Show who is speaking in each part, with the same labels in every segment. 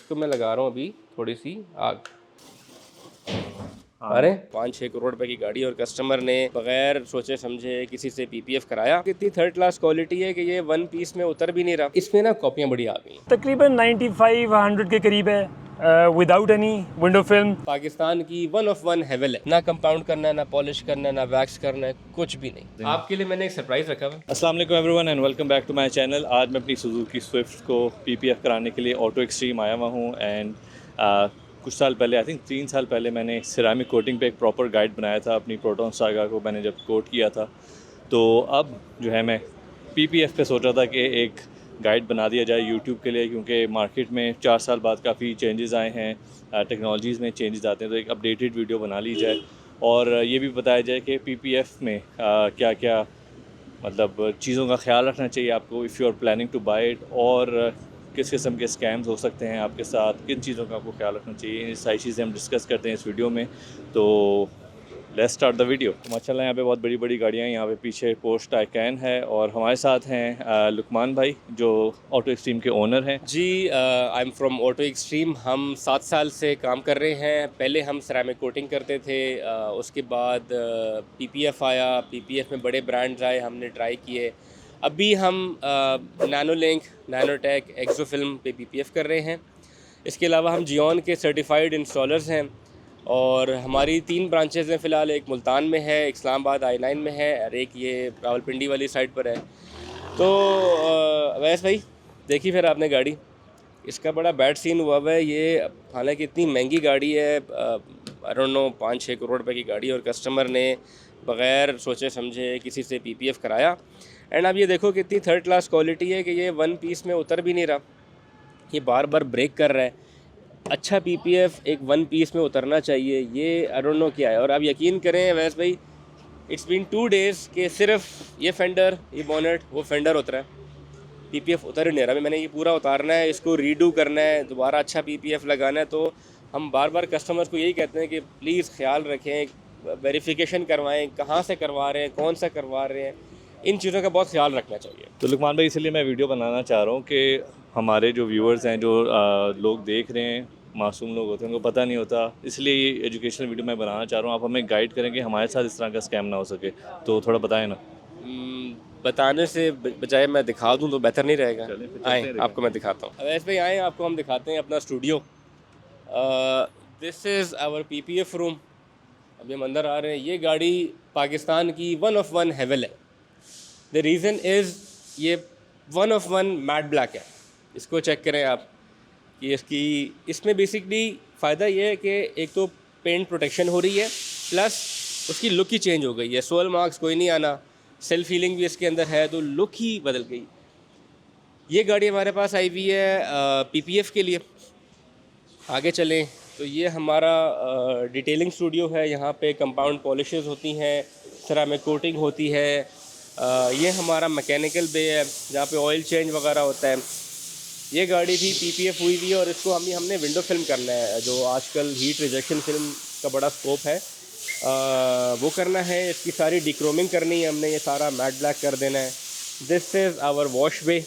Speaker 1: इसको मैं लगा रहा हूँ अभी थोड़ी सी आग। अरे 5-6 करोड़ रुपए की गाड़ी और कस्टमर ने बगैर सोचे समझे किसी से पीपीएफ कराया। कितनी थर्ड क्लास क्वालिटी है कि ये वन पीस में उतर भी नहीं रहा। इसमें ना कॉपियाँ बड़ी आ गई,
Speaker 2: तकरीबन 95-100 के करीब है, without any window film.
Speaker 1: Pakistan की वन ऑफ वन हेवल है। ना कंपाउंड करना है, ना पॉलिश करना है, ना वैक्स करना है, कुछ भी नहीं। आपके लिए मैंने एक सरप्राइज रखा हुआ।
Speaker 3: अस्सलाम वालेकुम everyone and welcome back to my channel. आज मैं अपनी सुजुकी स्विफ्ट को पीपीएफ कराने के लिए ऑटो एक्सट्रीम आया हुआ हूँ। एंड कुछ साल पहले, आई थिंक 3 साल पहले, मैंने सिरामिक कोटिंग पे एक प्रॉपर गाइड बनाया था अपनी प्रोटॉन सागा को। मैंने जब कोट किया था तो अब जो है मैं पीपीएफ पे सोच रहा था कि एक गाइड बना दिया जाए यूट्यूब के लिए, क्योंकि मार्केट में 4 साल बाद काफ़ी चेंजेस आए हैं, टेक्नोलॉजीज़ में चेंजेस आते हैं, तो एक अपडेटेड वीडियो बना ली जाए और ये भी बताया जाए कि पीपीएफ में क्या क्या मतलब चीज़ों का ख्याल रखना चाहिए आपको if you are planning to buy it, और किस किस्म के स्कैम्स हो सकते हैं आपके साथ, किन चीज़ों का आपको ख्याल रखना चाहिए। ये सारी चीज़ें हम डिस्कस करते हैं इस वीडियो में। तो लेट्स स्टार्ट द वीडियो। तो माशाल्लाह यहाँ पे बहुत बड़ी बड़ी गाड़ियाँ हैं। यहाँ पे पीछे पोर्श टाइकैन है और हमारे साथ हैं लुकमान भाई जो ऑटो एक्सट्रीम के ओनर हैं।
Speaker 1: जी, I am from auto extreme. हम 7 साल से काम कर रहे हैं। पहले हम सिरामिक कोटिंग करते थे, उसके बाद पीपीएफ आया। पीपीएफ में बड़े ब्रांड्स आए, हमने ट्राई किए। अभी हम नैनोलिंक, नैनोटेक, एक्सो फिल्म पे पीपीएफ कर रहे हैं। इसके अलावा हम जियोन के सर्टिफाइड इंस्टॉलर्स हैं और हमारी 3 ब्रांचेज़ हैं फ़िलहाल। एक मुल्तान में है, एक इस्लामाबाद I9 में है और एक ये रावलपिंडी वाली साइड पर है। तो अवैस भाई देखी फिर आपने गाड़ी, इसका बड़ा बैड सीन हुआ है। ये हालांकि इतनी महंगी गाड़ी है, आई डोंट नो 5-6 करोड़ रुपए की गाड़ी, और कस्टमर ने बग़ैर सोचे समझे किसी से पीपीएफ कराया। एंड अब ये देखो कि इतनी थर्ड क्लास क्वालिटी है कि ये वन पीस में उतर भी नहीं रहा, ये बार बार ब्रेक कर रहा है। अच्छा पीपीएफ एक वन पीस में उतरना चाहिए, ये आई डोंट नो क्या है। और आप यकीन करें वैस भाई, इट्स बीन 2 डेज़ के सिर्फ ये फेंडर, ये बोनेट, वो फेंडर उतरा है, पीपीएफ उतर ही नहीं रहा। अभी मैंने ये पूरा उतारना है, इसको रीडू करना है, दोबारा अच्छा पीपीएफ लगाना है। तो हम बार बार कस्टमर्स को यही कहते हैं कि प्लीज़ ख्याल रखें, वेरिफिकेशन करवाएं, कहाँ से करवा रहे हैं, कौन सा करवा रहे हैं, इन चीज़ों का बहुत ख्याल रखना चाहिए।
Speaker 3: तो लुकमान भाई इसलिए मैं वीडियो बनाना चाह रहा हूँ कि हमारे जो व्यूअर्स हैं, जो लोग देख रहे हैं, मासूम लोग होते हैं, उनको पता नहीं होता, इसलिए ये एजुकेशनल वीडियो मैं बनाना चाह रहा हूँ। आप हमें गाइड करेंगे, हमारे साथ इस तरह का स्कैम ना हो सके, तो थोड़ा बताएं ना।
Speaker 1: बताने से बजाय मैं दिखा दूं तो बेहतर नहीं रहेगा? आए आपको मैं दिखाता हूँ। वैसे भाई आए, आपको हम दिखाते हैं अपना studio. This is our PPF room. अभी हम अंदर आ रहे हैं। ये गाड़ी पाकिस्तान की वन ऑफ वन हेवल है। द रीज़न इज़ ये one of one matte black है। इसको चेक करें आप कि इसमें बेसिकली फ़ायदा ये है कि एक तो पेंट प्रोटेक्शन हो रही है, प्लस उसकी लुक ही चेंज हो गई है। सोल मार्क्स कोई नहीं आना, सेल्फ हीलिंग भी इसके अंदर है, तो लुक ही बदल गई। ये गाड़ी हमारे पास आई हुई है पीपीएफ के लिए। आगे चलें तो ये हमारा डिटेलिंग स्टूडियो है। यहाँ पे कंपाउंड पॉलिशेस होती हैं, सिरामिक कोटिंग होती है। ये हमारा मैकेनिकल बे है जहाँ पे ऑयल चेंज वगैरह होता है। ये गाड़ी भी पीपीएफ हुई हुई है और इसको हमने विंडो फिल्म करना है, जो आजकल हीट रिजेक्शन फिल्म का बड़ा स्कोप है, वो करना है। इसकी सारी डिक्रोमिंग करनी है हमने, ये सारा मैट ब्लैक कर देना है। दिस इज़ आवर वॉश वे।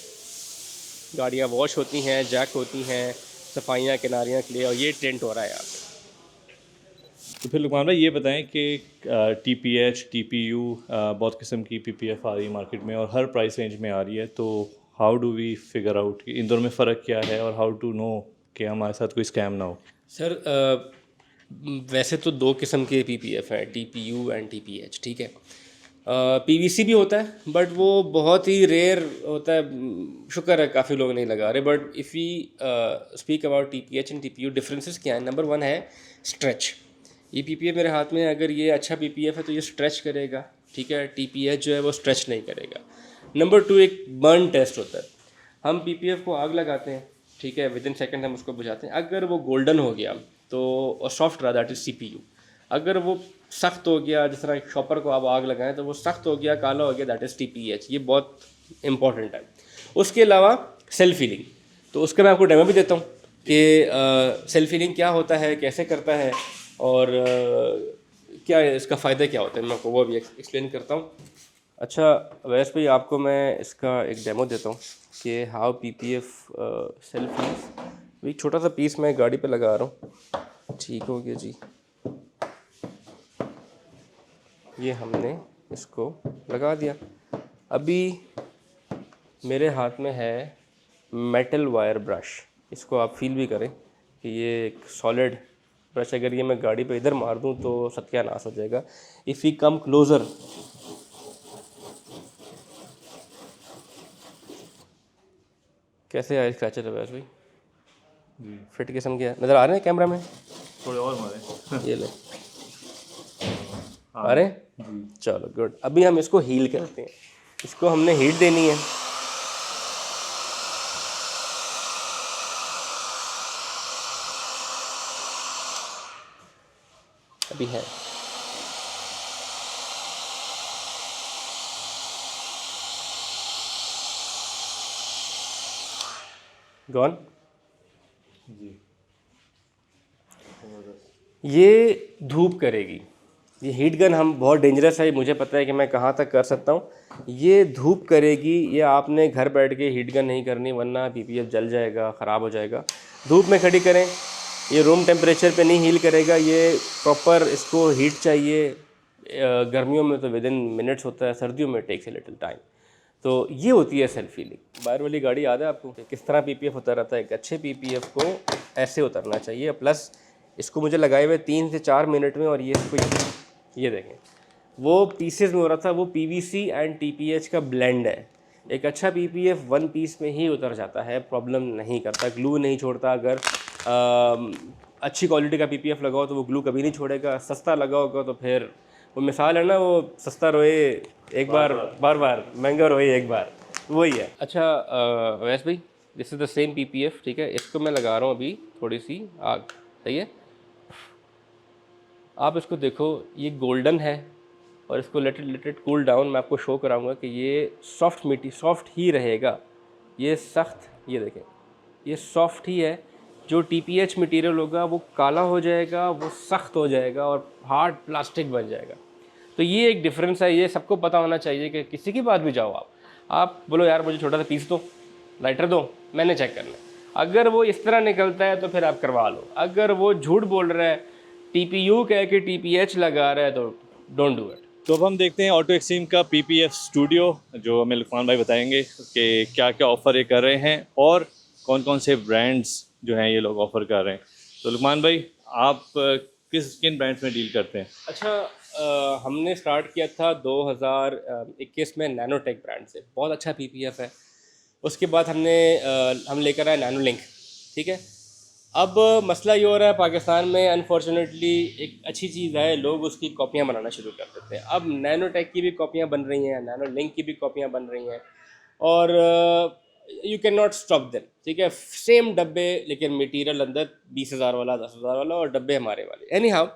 Speaker 1: गाड़ियाँ वॉश होती हैं, जैक होती हैं, सफाइयाँ किनारियाँ के लिए, और ये टेंट हो रहा है यहाँ पे।
Speaker 3: तो फिर लुकमान भाई ये बताएं कि टीपीएच, टीपीयू, बहुत किस्म की पीपीएफ आ रही है मार्केट में और हर प्राइस रेंज में आ रही है, तो how do we figure out कि इन दोनों में फ़र्क क्या है और हाउ टू नो कि हमारे साथ कोई स्कैम ना हो।
Speaker 1: सर वैसे तो 2 किस्म के पीपीएफ हैं, टीपीयू एंड टीपीएच, ठीक है। पीवीसी भी होता है बट वो बहुत ही रेयर होता है, शुक्र है काफ़ी लोग नहीं लगा रहे। But if we speak about TPH and TPU, differences क्या है? नंबर 1 है स्ट्रेच। ये पीपीएफ मेरे हाथ में, अगर ये अच्छा पीपीएफ है तो ये स्ट्रेच करेगा, ठीक है। टीपीएच जो है वो स्ट्रेच नहीं करेगा। नंबर 2 एक बर्न टेस्ट होता है। हम पीपीएफ को आग लगाते हैं, ठीक है, विद इन सेकेंड हम उसको बुझाते हैं। अगर वो गोल्डन हो गया तो, और सॉफ्ट रहा, दैट इज़ सीपीयू। अगर वो सख्त हो गया, जिस तरह शॉपर को आप आग लगाएं तो वो सख्त हो गया, काला हो गया, दैट इज़ टीपीएच। ये बहुत इंपॉर्टेंट है। उसके अलावा सेल्फ हीलिंग, तो उसका मैं आपको डेमो भी देता हूँ कि सेल्फ हीलिंग क्या होता है, कैसे करता है, और क्या है इसका फ़ायदा क्या होता है, मैं आपको वो भी एक्सप्लेन करता हूँ। अच्छा वैसे भाई आपको मैं इसका एक डेमो देता हूँ कि हाउ पीपीएफ सेल्फ हील्स। अभी छोटा सा पीस मैं गाड़ी पे लगा रहा हूँ। ठीक हो गया जी। ये हमने इसको लगा दिया। अभी मेरे हाथ में है मेटल वायर ब्रश। इसको आप फील भी करें कि ये एक सॉलिड ब्रश, अगर ये मैं गाड़ी पे इधर मार दूँ तो सत्यानाश हो जाएगा। इफ़ वी कम क्लोज़र, कैसे आए स्क्रैचर है वैसे भाई? फिट किस्म के नज़र आ रहे हैं कैमरा में?
Speaker 3: थोड़े और मारे।
Speaker 1: ये ले आ रहे हैं? चलो गुड। अभी हम इसको हील करते हैं। इसको हमने हीट देनी है। अभी है गॉन। ये धूप करेगी। ये हीट गन हम बहुत डेंजरस है, मुझे पता है कि मैं कहाँ तक कर सकता हूँ। ये धूप करेगी। ये आपने घर बैठ के हीट गन नहीं करनी, वरना पीपीएफ जल जाएगा, ख़राब हो जाएगा। धूप में खड़ी करें। ये रूम टेम्परेचर पे नहीं हील करेगा। ये प्रॉपर इसको हीट चाहिए। गर्मियों में तो विद इन मिनट्स होता है, सर्दियों में टेक्स ए लिटिल टाइम। तो ये होती है सेल्फ हीलिंग। बाहर वाली गाड़ी याद है आपको किस तरह पीपीएफ होता रहता है? एक अच्छे पीपीएफ को ऐसे उतरना चाहिए। प्लस इसको मुझे लगाए हुए 3 से 4 मिनट में, और ये इसको ये देखें वो पीसेस में हो रहा था। वो पीवीसी एंड टीपीएच का ब्लेंड है। एक अच्छा पीपीएफ 1 पीस में ही उतर जाता है, प्रॉब्लम नहीं करता, ग्लू नहीं छोड़ता। अगर अच्छी क्वालिटी का पीपीएफ लगाओ तो वो ग्लू कभी नहीं छोड़ेगा। सस्ता लगाओगे तो फिर वो मिसाल है ना, वो सस्ता रोए एक बार, बार बार महंगा रोए एक बार, वही है। अच्छा वैस भाई, this is the same PPF, ठीक है। इसको मैं लगा रहा हूँ अभी थोड़ी सी आग, सही है। आप इसको देखो, ये गोल्डन है और इसको लेट इट कूल डाउन। मैं आपको शो कराऊंगा कि ये सॉफ्ट ही रहेगा। ये सख्त, ये देखें, ये सॉफ्ट ही है। जो टीपीएच मटेरियल होगा वो काला हो जाएगा, वो सख्त हो जाएगा और हार्ड प्लास्टिक बन जाएगा। तो ये एक डिफरेंस है। ये सबको पता होना चाहिए कि किसी की बात भी जाओ आप बोलो यार मुझे छोटा सा पीस दो, लाइटर दो, मैंने चेक करना है। अगर वो इस तरह निकलता है तो फिर आप करवा लो। अगर वो झूठ बोल रहा है, टीपीयू कह के टीपीएच लगा रहा है, तो डोंट डू इट।
Speaker 3: तो अब हम देखते हैं ऑटो एक्सट्रीम का पीपीएफ स्टूडियो, जो हमें लुकमान भाई बताएंगे कि क्या क्या ऑफ़र ये कर रहे हैं और कौन कौन से ब्रांड्स जो हैं ये लोग ऑफ़र कर रहे हैं। तो लुकमान भाई, आप किन ब्रांड्स में डील करते हैं?
Speaker 1: अच्छा, हमने स्टार्ट किया था 2021 में नैनोटेक ब्रांड से। बहुत अच्छा पीपीएफ है। उसके बाद हम लेकर आए नैनो लिंक, ठीक है। अब मसला ये हो रहा है पाकिस्तान में, अनफॉर्चुनेटली एक अच्छी चीज़ है, लोग उसकी कॉपियाँ बनाना शुरू कर देते हैं। अब नैनोटेक की भी कॉपियाँ बन रही हैं, नैनो लिंक की भी कॉपियाँ बन रही हैं, और you can not stop them, ठीक है। सेम डब्बे, लेकिन मटीरियल अंदर 20,000 वाला, 10,000 वाला, और डब्बे हमारे वाले। एनी हाउ,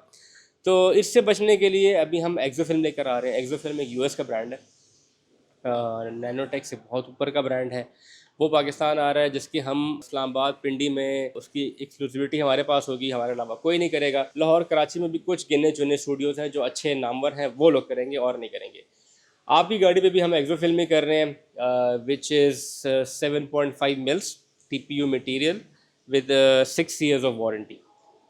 Speaker 1: तो इससे बचने के लिए अभी हम एक्सोफिल्म लेकर आ रहे हैं। एक्सोफिल्म एक यूएस का ब्रांड है, नैनोटेक से बहुत ऊपर का ब्रांड है। वो पाकिस्तान आ रहा है, जिसकी हम इस्लामाबाद, पिंडी में उसकी एक्सक्लूसिविटी हमारे पास होगी, हमारे अलावा कोई नहीं करेगा। लाहौर, कराची में भी कुछ गिने चुने स्टूडियोज़ हैं जो अच्छे नामवर हैं, वो लोग करेंगे और नहीं करेंगे। आपकी गाड़ी पे भी हम एक्सोफिल्म ही कर रहे हैं, which is 7.5 mills TPU material with 6 years of warranty.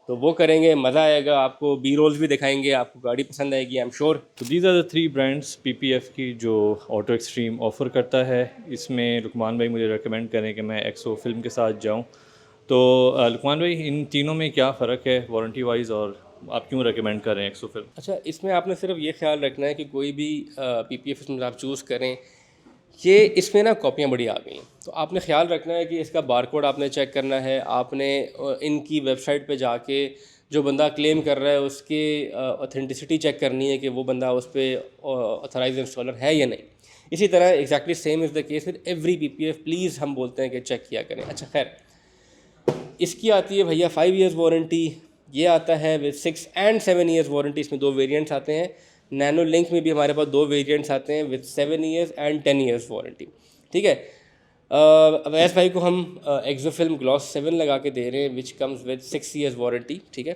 Speaker 1: तो वो करेंगे, मज़ा आएगा आपको। बी रोल्स भी दिखाएंगे, आपको गाड़ी पसंद आएगी, आई एम श्योर।
Speaker 3: तो these are the 3 brands PPF की जो ऑटो एक्सट्रीम ऑफ़र करता है। इसमें लुकमान भाई मुझे रेकमेंड करें कि मैं एक्सो फिल्म के साथ जाऊं। तो लुकमान भाई, इन तीनों में क्या फ़र्क है वारंटी वाइज, और आप क्यों रेकमेंड कर रहे हैं एक्सो फिल्म?
Speaker 1: अच्छा, इसमें आपने सिर्फ ये ख्याल रखना है कि कोई भी पीपीएफ इसमें आप चूज़ करें, ये इसमें ना कॉपियाँ बड़ी आ गई हैं। तो आपने ख्याल रखना है कि इसका बारकोड आपने चेक करना है। आपने इनकी वेबसाइट पे जाके जो बंदा क्लेम कर रहा है उसके ऑथेंटिसिटी चेक करनी है कि वो बंदा उस पर ऑथराइज इंस्टॉलर है या नहीं। इसी तरह exactly same is the case with every PPF. Please हम बोलते हैं कि चेक किया करें। अच्छा खैर, इसकी आती है भैया 5 years वारंटी। ये आता है विद 6 and 7 years वारंटी। इसमें 2 वेरिएंट्स आते हैं। नैनो लिंक में भी हमारे पास 2 वेरिएंट्स आते हैं with 7 years and 10 years warranty, ठीक है। अवैस भाई को हम एक्सोफिल्म ग्लॉस 7 लगा के दे रहे हैं, which comes with 6 years warranty, ठीक है।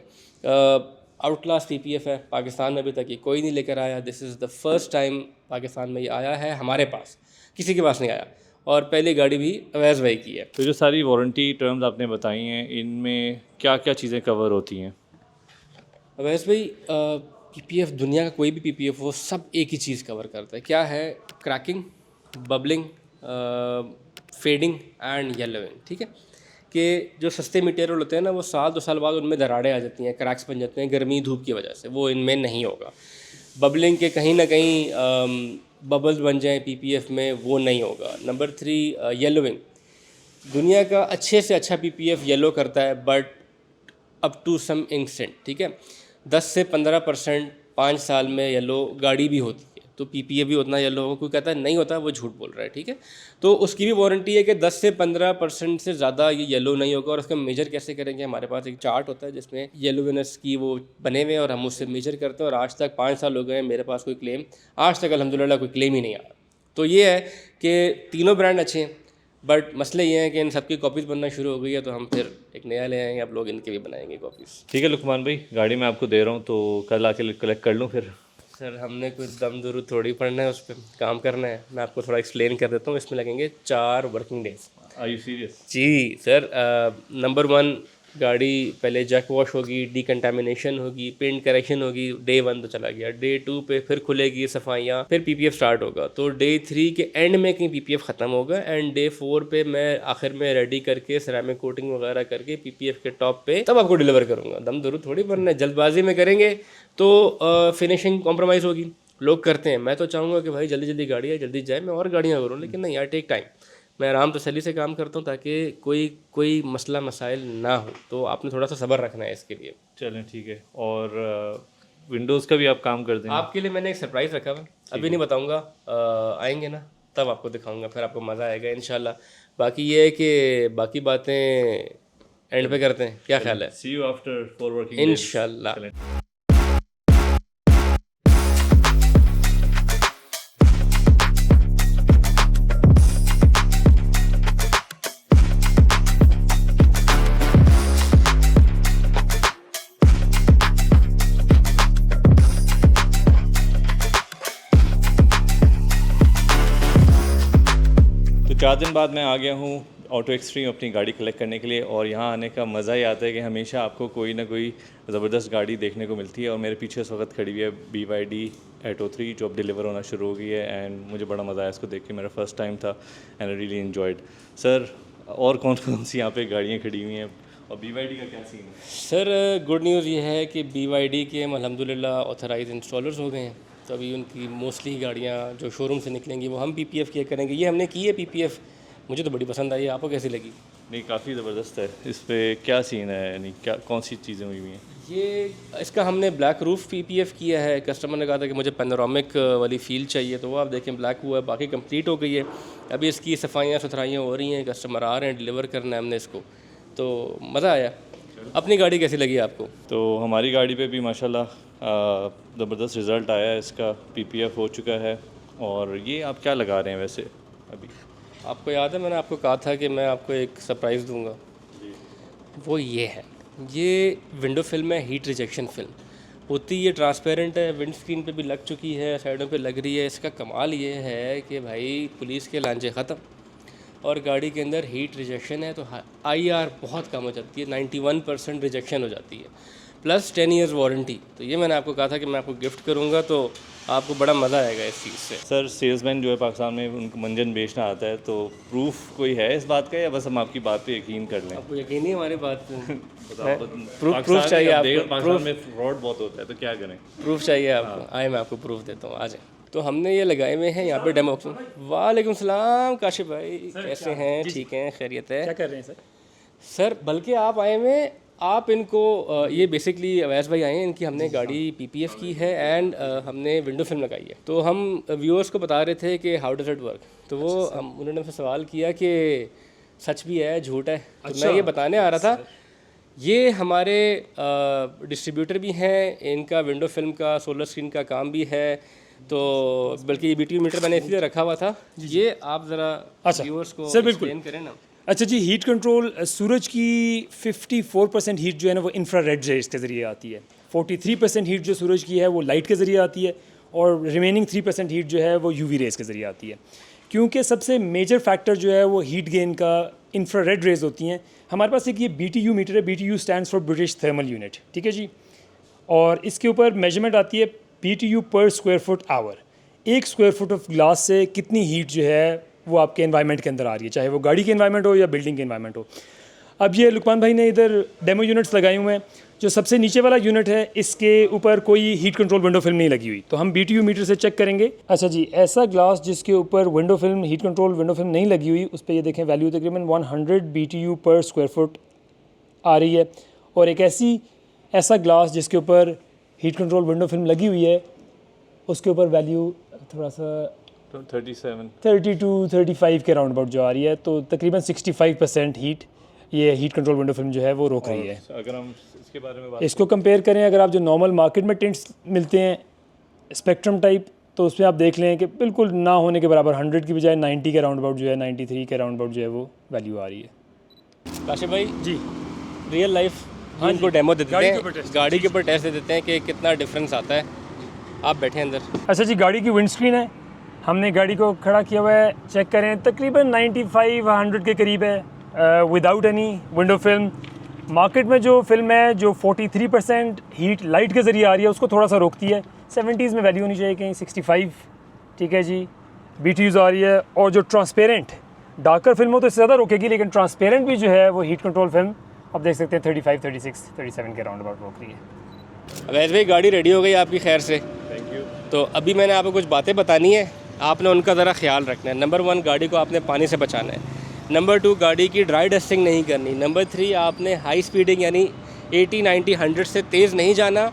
Speaker 1: आउट क्लास पीपीएफ है, पाकिस्तान में अभी तक ये कोई नहीं लेकर आया। This is the first time Pakistan में ये आया है, हमारे पास, किसी के पास नहीं आया। और पहली गाड़ी भी अवैस भाई की है।
Speaker 3: तो जो सारी वारंटी टर्म्स आपने बताई हैं, इनमें क्या क्या चीज़ें कवर होती हैं?
Speaker 1: अवैस भाई पीपीएफ, दुनिया का कोई भी पीपीएफ हो, सब एक ही चीज़ कवर करता है। क्या है? Cracking, bubbling, fading and yellowing. ठीक है, कि जो सस्ते मटेरियल होते हैं ना, वो 1-2 साल बाद उनमें दरारें आ जाती हैं, क्रैक्स बन जाते हैं गर्मी धूप की वजह से, वो इनमें नहीं होगा। बबलिंग के कहीं ना कहीं बबल्स बन जाएं पीपीएफ में, वो नहीं होगा। नंबर 3 येलोइंग, दुनिया का अच्छे से अच्छा पीपीएफ येलो करता है, but up to some extent. ठीक है, 10 से 15% 5 साल में येलो गाड़ी भी होती है, तो पीपीएफ भी उतना येलो होगा। कोई कहता है नहीं होता, वो झूठ बोल रहा है। ठीक है, तो उसकी भी वारंटी है कि 10 से 15% से ज़्यादा ये येलो नहीं होगा। और उसका मेजर कैसे करेंगे? हमारे पास एक चार्ट होता है जिसमें येलोविनेस की वो बने हुए हैं और हम उससे मेजर करते हैं। और आज तक 5 साल हो गए हैं, मेरे पास कोई क्लेम आज तक अल्हम्दुलिल्लाह कोई क्लेम ही नहीं आया। तो ये है कि तीनों ब्रांड अच्छे हैं, बट मसले ये हैं कि इन सबकी कॉपीज़ बनना शुरू हो गई है, तो हम फिर एक नया ले आएंगे, आप लोग इनके भी बनाएंगे कॉपीज़।
Speaker 3: ठीक है लुकमान भाई, गाड़ी मैं आपको दे रहा हूँ, तो कल आके कलेक्ट कर लूँ फिर?
Speaker 1: सर हमने कुछ दम दुरुद थोड़ी पढ़ना है, उस पर काम करना है। मैं आपको थोड़ा एक्सप्लेन कर देता हूँ। इसमें लगेंगे 4 working days.
Speaker 3: Are you serious?
Speaker 1: जी सर, नंबर 1 गाड़ी पहले जैक वॉश होगी, डिकंटामिनेशन होगी, पेंट करेक्शन होगी। डे 1 तो चला गया, डे 2 पे फिर खुलेगी सफाइयाँ, फिर पीपीएफ स्टार्ट होगा। तो डे 3 के एंड में कहीं पीपीएफ ख़त्म होगा, एंड डे 4 पे मैं आखिर में रेडी करके सिरेमिक कोटिंग वगैरह करके पीपीएफ के टॉप पे तब आपको डिलीवर करूँगा। दम दुरुद थोड़ी बनना है, जल्दबाजी में करेंगे तो फिनिशिंग कॉम्प्रोमाइज़ होगी। लोग करते हैं, मैं तो चाहूँगा कि भाई जल्दी जल्दी गाड़ी है, जल्दी जाए, मैं और गाड़ियाँ करूँ, लेकिन नहीं यार, टेक टाइम। मैं आराम तसल्ली से काम करता हूँ ताकि कोई मसला मसाइल ना हो। तो आपने थोड़ा सा सब्र रखना है इसके लिए।
Speaker 3: चलें ठीक है। और विंडोज़ का भी आप काम कर देंगे?
Speaker 1: आपके लिए मैंने एक सरप्राइज़ रखा हुआ, अभी नहीं बताऊँगा, आएंगे ना तब आपको दिखाऊँगा, फिर आपको मज़ा आएगा इंशाल्लाह। बाकी ये है कि बाकी बातें एंड पे करते हैं, क्या ख्याल है?
Speaker 3: सी यू आफ्टर 4 वर्किंग डेज
Speaker 1: इंशाल्लाह।
Speaker 3: तो 4 दिन बाद मैं आ गया हूँ ऑटो एक्सट्रीम अपनी गाड़ी कलेक्ट करने के लिए। और यहाँ आने का मज़ा ही आता है कि हमेशा आपको कोई ना कोई ज़बरदस्त गाड़ी देखने को मिलती है। और मेरे पीछे इस वक्त खड़ी हुई है BYD Atto 3, जो अब डिलीवर होना शुरू हो गई है। एंड मुझे बड़ा मज़ा आया इसको देख के, मेरा फर्स्ट टाइम था and I really enjoyed. Sir, और कौन कौन सी यहाँ पे गाड़ियाँ खड़ी हुई हैं और BYD का क्या सीन है?
Speaker 1: सर गुड न्यूज़ ये है कि BYD के हम अल्हम्दुलिल्लाह ऑथराइज इंस्टॉलर्स हो गए हैं, तो अभी उनकी मोस्टली गाड़ियाँ जो शोरूम से निकलेंगी वो हम पीपीएफ किया करेंगे। ये हमने की है पीपीएफ, मुझे तो बड़ी पसंद आई। आपको कैसी लगी?
Speaker 3: नहीं, काफ़ी ज़बरदस्त है। इस पर क्या सीन है, यानी क्या कौन सी चीज़ें हुई हुई हैं?
Speaker 1: ये इसका हमने ब्लैक रूफ पीपीएफ किया है। कस्टमर ने कहा था कि मुझे पैनोरामिक वाली फील चाहिए, तो वो आप देखें ब्लैक हुआ है, बाकी कंप्लीट हो गई है। अभी इसकी सफाइयाँ सुथराइयाँ हो रही हैं, कस्टमर आ रहे हैं, डिलीवर करना है हमने इसको, तो मज़ा आया। अपनी गाड़ी कैसी लगी आपको?
Speaker 3: तो हमारी गाड़ी पे भी माशाल्लाह ज़बरदस्त रिज़ल्ट आया है, इसका PPF हो चुका है। और ये आप क्या लगा रहे हैं वैसे अभी?
Speaker 1: आपको याद है मैंने आपको कहा था कि मैं आपको एक सरप्राइज़ दूंगा, वो ये है, ये विंडो फिल्म है, हीट रिजेक्शन फिल्म होती है, ये ट्रांसपेरेंट है, विंड स्क्रीन पे भी लग चुकी है, साइडों पे लग रही है। इसका कमाल ये है कि भाई पुलिस के लांचे ख़त्म और गाड़ी के अंदर हीट रिजेक्शन है, तो IR बहुत कम हो जाती है, 91% रिजेक्शन हो जाती है, प्लस 10 ईयर्स वारंटी। तो ये मैंने आपको कहा था कि मैं आपको गिफ्ट करूँगा, तो आपको बड़ा मज़ा आएगा इस चीज़ से।
Speaker 3: सर, सेल्समैन जो है पाकिस्तान में, उनको मंजन बेचना आता है, तो प्रूफ कोई है इस बात का या बस हम आपकी बात पे यकीन कर लें?
Speaker 1: आपको यकीन नहीं हमारी बात पे?
Speaker 3: प्रूफ
Speaker 1: चाहिए आपको?
Speaker 3: पाकिस्तान में फ्रॉड बहुत होता है, तो क्या करें?
Speaker 1: प्रूफ चाहिए आपको? आए मैं आपको प्रूफ देता हूँ, आ जाए। तो हमने ये लगाए हुए हैं यहाँ पे डेमो ऑप्शन। वालेकुम सलाम काशिफ भाई, कैसे हैं? ठीक हैं, खैरियत है?
Speaker 2: क्या कर रहे हैं सर?
Speaker 1: सर बल्कि आप आए हुए, आप इनको ये बेसिकली अवैस भाई आए हैं, इनकी हमने गाड़ी PPF की है एंड हमने विंडो फिल्म लगाई है। तो हम व्यूअर्स को बता रहे थे कि हाउ डज इट वर्क, तो वो उन्होंने हमसे सवाल किया कि सच भी है झूठ है। तो मैं ये बताने आ रहा था, ये हमारे डिस्ट्रीब्यूटर भी हैं, इनका विंडो फिल्म का सोलर स्क्रीन का काम भी है, तो बल्कि ये BTU मीटर मैंने इसलिए रखा हुआ था। ये आप ज़रा व्यूअर्स को एक्सप्लेन करें ना।
Speaker 2: अच्छा जी, हीट कंट्रोल, सूरज की 54% हीट जो है ना वो इंफ्रारेड रेज के ज़रिए आती है, 43% हीट जो सूरज की है वो लाइट के ज़रिए आती है, और रिमेनिंग 3% हीट जो है वो UV रेज के ज़रिए आती है। क्योंकि सबसे मेजर फैक्टर जो है वो हीट गेन का इंफ्रारेड रेज होती हैं। हमारे पास एक ये BTU मीटर है, BTU stands for British thermal unit, ठीक है जी। और इसके ऊपर मेजरमेंट आती है BTU पर स्क्वायर फुट आवर। एक स्क्वायर फुट ऑफ ग्लास से कितनी हीट जो है वो आपके एनवायरनमेंट के अंदर आ रही है, चाहे वो गाड़ी के एनवायरनमेंट हो या बिल्डिंग के एनवायरनमेंट हो। अब ये लुकमान भाई ने इधर डेमो यूनिट्स लगाए हुए हैं। जो सबसे नीचे वाला यूनिट है इसके ऊपर कोई हीट कंट्रोल विंडो फिल्म नहीं लगी हुई, तो हम BTU मीटर से चेक करेंगे। अच्छा जी, ऐसा ग्लास जिसके ऊपर window film, heat control window film नहीं लगी हुई, उस पर ये देखें वैल्यू तकरीबन 100 BTU पर स्क्वायर फुट आ रही है। और एक ऐसा ग्लास जिसके ऊपर हीट कंट्रोल विंडो फिल्म लगी हुई है, उसके ऊपर वैल्यू थोड़ा सा 32-35 के राउंड अबाउट जो आ रही है, तो तकरीबन 65% हीट ये हीट कंट्रोल विंडो फिल्म जो है वो रोक रही है।
Speaker 3: अगर हम इसके बारे में
Speaker 2: इसको कंपेयर करें, अगर आप जो नॉर्मल मार्केट में टिंट्स मिलते हैं स्पेक्ट्रम टाइप, तो उसमें आप देख लें कि बिल्कुल ना होने के बराबर 100 की बजाय 90 के राउंड अबाउट जो है, 93 के राउंड अबाउट जो है वो वैल्यू आ रही है।
Speaker 1: काशिफ भाई
Speaker 2: जी
Speaker 1: रियल लाइफ
Speaker 2: हाँ
Speaker 1: इनको
Speaker 2: जी,
Speaker 1: डेमो दे देते
Speaker 2: गाड़ी के
Speaker 1: हैं,
Speaker 2: ऊपर टेस्ट।
Speaker 1: गाड़ी के ऊपर टेस्ट दे देते हैं कि कितना डिफरेंस आता है। आप बैठे अंदर।
Speaker 2: अच्छा जी, गाड़ी की विंड स्क्रीन है, हमने गाड़ी को खड़ा किया हुआ है, चेक करें तकरीबन 95-100 के करीब है without any window film. Market में जो फिल्म है जो 43% हीट लाइट के ज़रिए आ रही है उसको थोड़ा सा रोकती है। 70s में वैल्यू होनी चाहिए कहीं 65, ठीक है जी। BTUs आ रही है। और जो ट्रांसपेरेंट डार्कर फिल्म हो तो इससे ज़्यादा रोकेगी, लेकिन ट्रांसपेरेंट भी जो है वो हीट कंट्रोल फिल्म आप देख सकते हैं 35, 36, 37 के राउंड अबाउट रोक रही है।
Speaker 1: वैसे भाई गाड़ी रेडी हो गई आपकी खैर से।
Speaker 3: Thank you.
Speaker 1: तो अभी मैंने आपको कुछ बातें बतानी है, आपने उनका ज़रा ख्याल रखना है। नंबर 1, गाड़ी को आपने पानी से बचाना है। नंबर 2, गाड़ी की ड्राई डस्टिंग नहीं करनी। नंबर 3, आपने हाई स्पीडिंग यानी 80, 90, 100 से तेज़ नहीं जाना।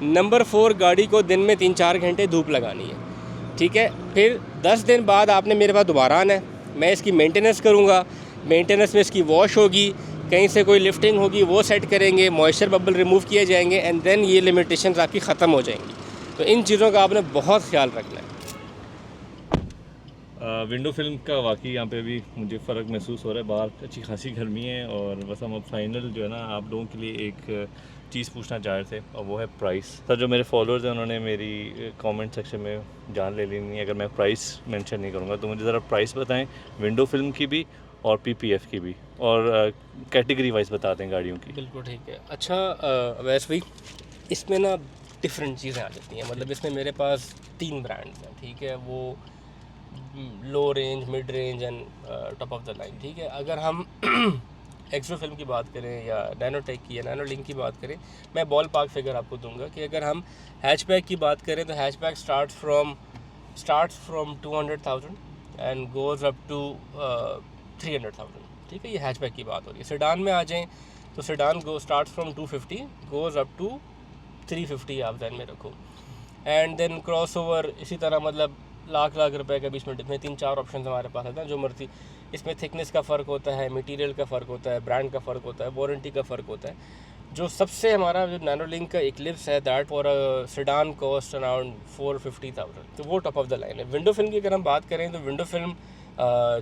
Speaker 1: नंबर 4, गाड़ी को दिन में 3-4 घंटे धूप लगानी है, ठीक है। फिर 10 दिन बाद आपने मेरे पास दोबारा आना है, मैं इसकी मेंटेनेंस करूँगा। मेंटेनेंस में इसकी वॉश होगी, कहीं से कोई लिफ्टिंग होगी वो सेट करेंगे, मॉइस्चर बबल रिमूव किए जाएंगे, एंड देन ये लिमिटेशंस आपकी ख़त्म हो जाएंगी। तो इन चीज़ों का आपने बहुत ख्याल रखना है।
Speaker 3: विंडो फिल्म का वाकई यहाँ पे भी मुझे फ़र्क महसूस हो रहा है। बाहर अच्छी खासी गर्मी है और बस हम अब फाइनल जो है ना आप लोगों के लिए एक चीज़ पूछना चाह रहे थे और वो है प्राइस। सर जो मेरे फॉलोअर्स हैं उन्होंने मेरी कमेंट सेक्शन में जान ले लेनी है अगर मैं प्राइस मेंशन नहीं करूँगा, तो मुझे ज़रा प्राइस बताएं विंडो फिल्म की भी और PPF की भी, और कैटेगरी वाइज बता दें गाड़ियों की।
Speaker 1: बिल्कुल ठीक है। अच्छा वैसे भाई इसमें ना डिफरेंट चीज़ें आ जाती हैं। मतलब इसमें मेरे पास 3 ब्रांड्स हैं, ठीक है। वो लो range, mid range and top of the line, ठीक है। अगर हम एक्सो फिल्म की बात करें या नैनोटेक की या नैनोलिंक की बात करें, मैं बॉल पार्क फिगर आपको दूंगा कि अगर हम हैचबैक की बात करें तो hatchback starts from 200,000 and goes up to 300,000, ठीक है। ये हैचबैक की बात हो रही है। सेडान में आ जाएं तो sedan starts from 250 goes up to 350, आप ध्यान में रखो। एंड देन क्रॉस ओवर इसी तरह, मतलब लाख रुपए के बीच में 3-4 ऑप्शन हमारे पास आते हैं। जो मर्जी इसमें थिकनेस का फ़र्क होता है, मटेरियल का फ़र्क होता है, ब्रांड का फ़र्क होता है, वारंटी का फ़र्क होता है। जो सबसे हमारा जो नैनोलिंक का इक्लिप्स है that for a sedan cost around 450,000, तो वो टॉप ऑफ द लाइन है। विंडो फिल्म की अगर हम बात करें तो विंडो फिल्म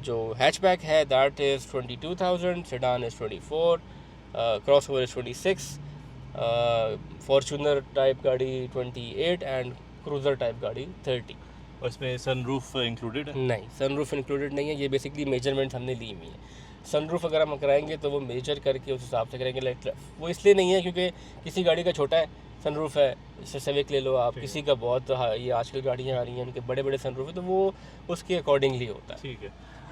Speaker 1: जो हैचबैक है that is 22,000, sedan is 24, cross over is 26, Fortuner type गाड़ी 28 एंड क्रूज़र टाइप गाड़ी 30।
Speaker 3: और इसमें सनरूफ इंक्लूडेड है?
Speaker 1: नहीं, सनरूफ इंक्लूडेड नहीं है। ये बेसिकली मेजरमेंट हमने ली हुई है। सनरूफ अगर हम कराएंगे तो वो मेजर करके उस हिसाब से करेंगे। लाइक वो इसलिए नहीं है क्योंकि किसी गाड़ी का छोटा है सनरूफ है, जैसे सेविक ले लो आप, किसी का बहुत ये आजकल गाड़ियाँ आ रही हैं उनके बड़े बड़े सनरूफ है, तो वो उसके अकॉर्डिंगली होता है।
Speaker 3: ठीक है।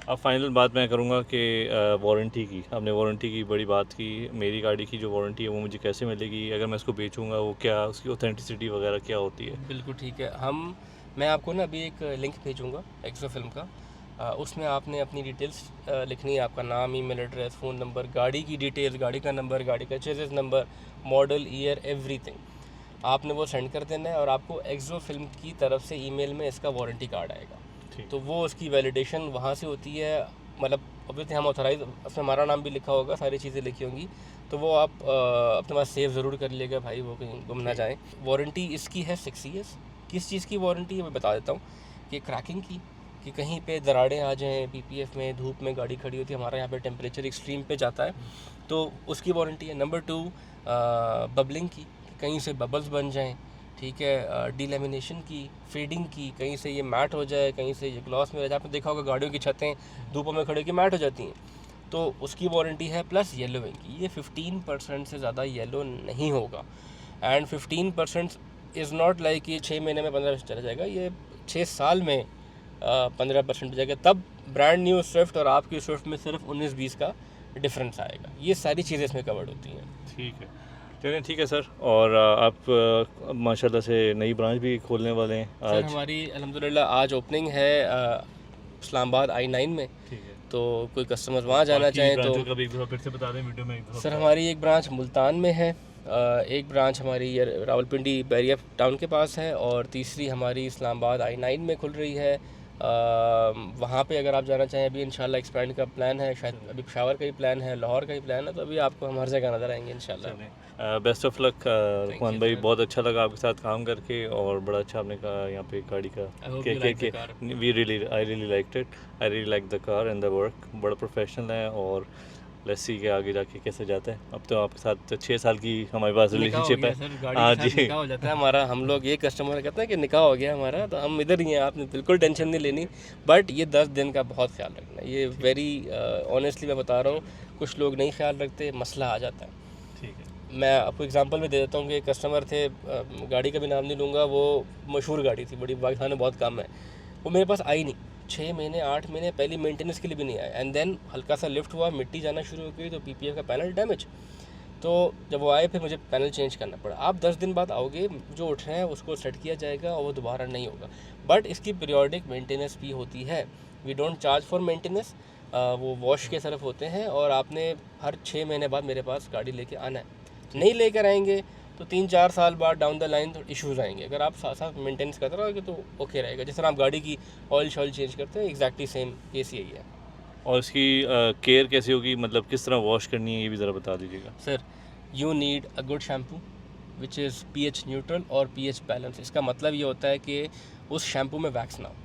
Speaker 3: अब फाइनल बात मैं करूँगा कि वारंटी की, आपने वारंटी की बड़ी बात की। मेरी गाड़ी की जो वारंटी है वो मुझे कैसे मिलेगी, अगर मैं इसको बेचूँगा वो क्या, उसकी ऑथेंटिसिटी वगैरह क्या होती है?
Speaker 1: बिल्कुल ठीक है। मैं आपको ना अभी एक लिंक भेजूँगा एक्सो फिल्म का, उसमें आपने अपनी डिटेल्स लिखनी है, आपका नाम, ईमेल एड्रेस, फ़ोन नंबर, गाड़ी की डिटेल्स, गाड़ी का नंबर, गाड़ी का chassis number, model, year, everything आपने वो सेंड कर देना है और आपको एक्सो फिल्म की तरफ से ईमेल में इसका वारंटी कार्ड आएगा। तो वो उसकी वैलिडेशन वहाँ से होती है। मतलब ऑब्वियसली हम ऑथराइज, उसमें हमारा नाम भी लिखा होगा, सारी चीज़ें लिखी होंगी, तो वो आप अपने पास सेव ज़रूर कर लीजिएगा भाई, वो कहीं गुम ना जाए। वारंटी इसकी है 6 ईयर्स। किस चीज़ की वारंटी है मैं बता देता हूँ कि क्रैकिंग की, कि कहीं पे दरारें आ जाएं, PPF में धूप में गाड़ी खड़ी होती है, हमारा यहाँ पे टेम्परेचर एक्सट्रीम पे जाता है तो उसकी वारंटी है। नंबर 2 बबलिंग की, कहीं से बबल्स बन जाएं, ठीक है, डीलेमिनेशन की, फेडिंग की, कहीं से ये मैट हो जाए, कहीं से ये ग्लॉस में रह जाए। आपने देखा होगा गाड़ियों की छतें धूपों में खड़े की मैट हो जाती हैं, तो उसकी वारंटी है। प्लस येलोइंग की, ये 15% से ज़्यादा येलो नहीं होगा। एंड 15% इज़ नॉट लाइक ये 6 महीने में 15% चला जाएगा, ये 6 साल में 15% जाएगा। तब ब्रांड न्यू स्विफ्ट और आपकी स्विफ्ट में सिर्फ 19-20 का डिफरेंस आएगा। ये सारी चीज़ें इसमें कवर्ड होती हैं।
Speaker 3: ठीक है, चलिए ठीक है सर। और आप माशाल्लाह से नई ब्रांच भी खोलने वाले हैं
Speaker 1: सर
Speaker 3: आज।
Speaker 1: हमारी अल्हम्दुलिल्लाह आज ओपनिंग है इस्लामाबाद I9 में,
Speaker 3: ठीक है,
Speaker 1: तो कोई कस्टमर्स वहाँ जाना चाहें तो।
Speaker 3: ब्रांचों का भी एक दफ़ा फिर से बता दें वीडियो में एक दफ़ा।
Speaker 1: सर हमारी एक ब्रांच मुल्तान में है, एक ब्रांच हमारी ये रावलपिंडी बैरिया टाउन के पास है, और तीसरी हमारी इस्लामाबाद I9 में खुल रही है। वहाँ पे अगर आप जाना चाहें, अभी इंशाल्लाह एक्सपेंड का प्लान है, शायद अभी पेशावर का ही प्लान है, लाहौर का ही प्लान है, तो अभी आपको हम हर जगह नज़र आएंगे इंशाल्लाह।
Speaker 3: बेस्ट ऑफ लक रुकमान भाई, बहुत अच्छा लगा आपके साथ काम करके, और बड़ा अच्छा आपने कहा यहाँ पे गाड़ी का
Speaker 1: you like the car.
Speaker 3: I really liked it, I really like the car and the work. बड़ा प्रोफेशनल है, और लेट्स सी के आगे जाके कैसे जाता है। अब तो आपके साथ 6 साल की हमारे पास रिलेशनशिप है। हाँ जी,
Speaker 1: निकाह हो जाता है हमारा। हम लोग ये कस्टमर कहते हैं कि निकाह हो गया हमारा, तो हम इधर ही हैं, आपने बिल्कुल टेंशन नहीं लेनी। बट ये 10 दिन का बहुत ख्याल रखना है, ये वेरी ऑनेस्टली मैं बता रहा हूँ, कुछ लोग नहीं ख्याल रखते, मसला आ जाता है।
Speaker 3: ठीक है,
Speaker 1: मैं आपको एग्जांपल में दे देता हूँ कि एक कस्टमर थे, गाड़ी का भी नाम नहीं लूँगा, वो मशहूर गाड़ी थी, बड़ी बाइक खाने बहुत कम है, वो मेरे पास आई नहीं 6 महीने 8 महीने पहले, मेंटेनेंस के लिए भी नहीं आया। एंड देन हल्का सा लिफ्ट हुआ, मिट्टी जाना शुरू हो गई, तो PPF का पैनल डैमेज। तो जब वो आए फिर मुझे पैनल चेंज करना पड़ा। आप 10 दिन बाद आओगे, जो उठ रहे हैं उसको सेट किया जाएगा और वो दोबारा नहीं होगा। बट इसकी पीरियोडिक मेंटेनेंस भी होती है। We don't charge for maintenance, वो वॉश के सिर्फ होते हैं, और आपने हर 6 महीने बाद मेरे पास गाड़ी लेके आना है। नहीं लेकर आएंगे तो 3-4 साल बाद डाउन द लाइन तो इश्यूज़ आएंगे। अगर आप साथ साथ मेंटेनेंस करते रहोगे तो ओके रहेगा। जिस तरह आप गाड़ी की ऑयल शॉयल चेंज करते हैं, एग्जैक्टली सेम केस यही है।
Speaker 3: और इसकी केयर कैसी होगी, मतलब किस तरह वॉश करनी है, ये भी ज़रा बता दीजिएगा।
Speaker 1: Sir you need a good shampoo which is pH neutral और pH बैलेंस। इसका मतलब ये होता है कि उस शैम्पू में वैक्स ना हो।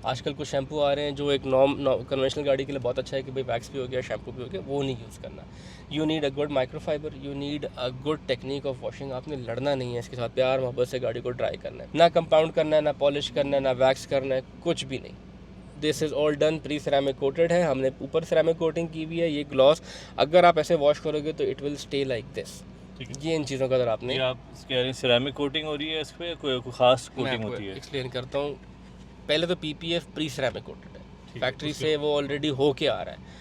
Speaker 1: आजकल कुछ शैम्पू आ रहे हैं जो एक कन्वेंशनल गाड़ी के लिए बहुत अच्छा है कि भाई वैक्स भी हो गया, शैम्पू भी हो गया, वो नहीं यूज़ करना। You need a good microfibre, you need a good technique of washing. आपने लड़ना नहीं है इसके साथ, प्यार मोहब्बत से गाड़ी को ड्राई करना है, ना कंपाउंड करना है, ना पॉलिश करना है, ना वैक्स करना है, कुछ भी नहीं। This is all done pre ceramic coated है, हमने ऊपर सिरेमिक कोटिंग की हुई है। ये ग्लॉस अगर आप ऐसे वॉश करोगे तो it will stay like this. ये इन चीज़ों का अगर आपने,
Speaker 3: ये आप कह रहे हैं सिरेमिक कोटिंग हो रही है इस पर, कोई खास कोटिंग होती है?
Speaker 1: एक्सप्लेन करता हूँ। पहले तो PPF प्री सिरेमिक कोटेड है, फैक्ट्री से वो ऑलरेडी हो के आ रहा है।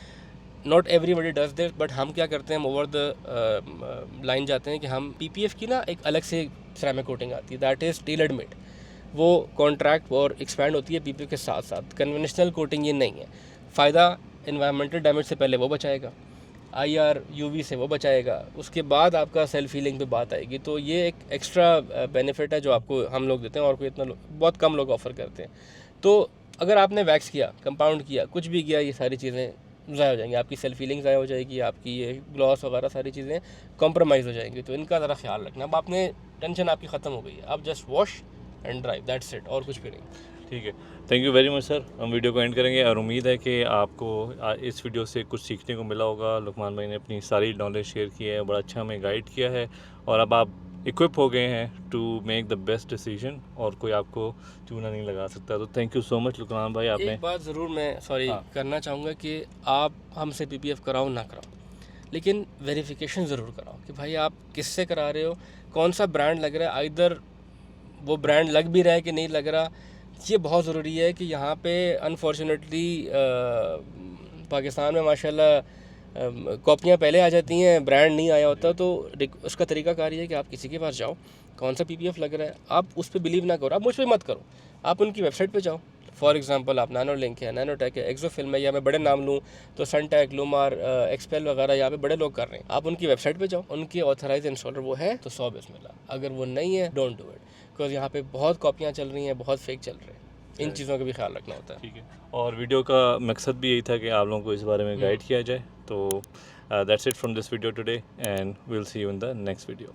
Speaker 1: Not everybody does this, but हम क्या करते हैं, हम ओवर द लाइन जाते हैं कि हम PPF की ना एक अलग से सिरेमिक कोटिंग आती है, दैट इज़ टेलर्ड मेड। वो कॉन्ट्रैक्ट और एक्सपैंड होती है PPF के साथ साथ। कन्वेंशनल कोटिंग ये नहीं है। फ़ायदा एनवायरमेंटल डैमेज से पहले वो बचाएगा, IR UV से वो बचाएगा, उसके बाद आपका सेल्फ हीलिंग पे बात आएगी। तो ये एक एक्स्ट्रा बेनिफिट है जो आपको हम लोग देते हैं, और कोई इतना बहुत कम लोग ऑफ़र करते हैं। तो अगर आपने वैक्स किया, कंपाउंड किया, कुछ भी किया, ये सारी चीज़ें ज़ाया हो जाएंगी, आपकी सेल्फ हीलिंग ज़ाया हो जाएगी, आपकी ये ग्लॉस वगैरह सारी चीज़ें कॉम्प्रोमाइज़ हो जाएंगी। तो इनका ज़रा ख्याल रखना। अब आपने टेंशन आपकी ख़त्म हो गई है, आप just wash and drive, that's it, और कुछ भी नहीं।
Speaker 3: ठीक है, thank you very much sir. हम वीडियो को एंड करेंगे, और उम्मीद है कि आपको इस वीडियो से कुछ सीखने को मिला होगा। लुकमान भाई ने अपनी सारी नॉलेज शेयर की है, बड़ा अच्छा हमें गाइड किया है, और अब आप इक्विप हो गए हैं to make the best decision, और कोई आपको चूना नहीं लगा सकता। तो thank you so much Luqman भाई। आपने
Speaker 1: एक बात ज़रूर मैं करना चाहूँगा कि आप हमसे PPF कराओ ना कराओ, लेकिन वेरिफिकेशन ज़रूर कराओ कि भाई आप किससे करा रहे हो, कौन सा ब्रांड लग रहा है, आइदर वो ब्रांड लग भी रहा है कि नहीं लग रहा। ये बहुत ज़रूरी है कि यहाँ पे अनफॉर्चुनेटली पाकिस्तान में माशाल्लाह कॉपियाँ पहले आ जाती हैं, ब्रांड नहीं आया होता। तो उसका तरीकाकार ये है कि आप किसी के पास जाओ, कौन सा PPF लग रहा है, आप उस पर बिलीव ना करो, आप मुझ पर मत करो, आप उनकी वेबसाइट पे जाओ। फॉर एग्जांपल आप नैनो लिंक है, नैनोटेक है, एक्सोफिल्म है, या मैं बड़े नाम लूँ तो सनटेक, लूमार, एक्सपेल वगैरह यहाँ पे बड़े लोग कर रहे हैं। आप उनकी वेबसाइट पे जाओ, उनके ऑथराइज इंस्टॉलर वो है तो 100 बिस्मिल्लाह, अगर वो नहीं है डोंट डू इट, बिकॉज यहाँ पे बहुत कॉपियाँ चल रही हैं, बहुत फेक चल रहे हैं। इन चीज़ों का भी ख्याल रखना होता है।
Speaker 3: ठीक है, और वीडियो का मकसद भी यही था कि आप लोगों को इस बारे में गाइड किया जाए। तो that's it from this video today, and we will see you in the next video.